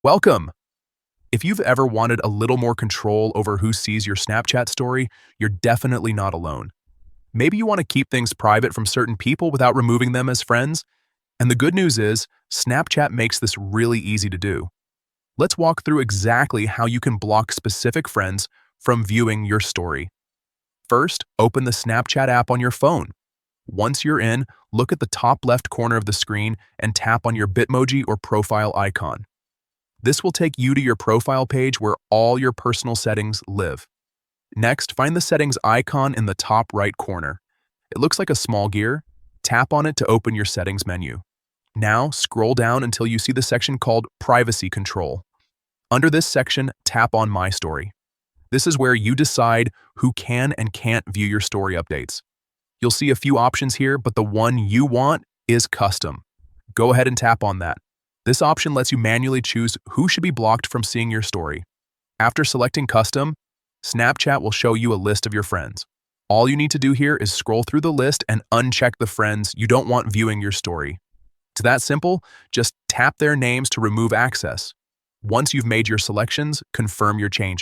Welcome! If you've ever wanted a little more control over who sees your Snapchat story, you're definitely not alone. Maybe you want to keep things private from certain people without removing them as friends, and the good news is, Snapchat makes this really easy to do. Let's walk through exactly how you can block specific friends from viewing your story. First, open the Snapchat app on your phone. Once you're in, look at the top left corner of the screen and tap on your Bitmoji or profile icon. This will take you to your profile page where all your personal settings live. Next, find the settings icon in the top right corner. It looks like a small gear. Tap on it to open your settings menu. Now, scroll down until you see the section called Privacy Control. Under this section, tap on My Story. This is where you decide who can and can't view your story updates. You'll see a few options here, but the one you want is Custom. Go ahead and tap on that. This option lets you manually choose who should be blocked from seeing your story. After selecting Custom, Snapchat will show you a list of your friends. All you need to do here is scroll through the list and uncheck the friends you don't want viewing your story. It's that simple, just tap their names to remove access. Once you've made your selections, confirm your change.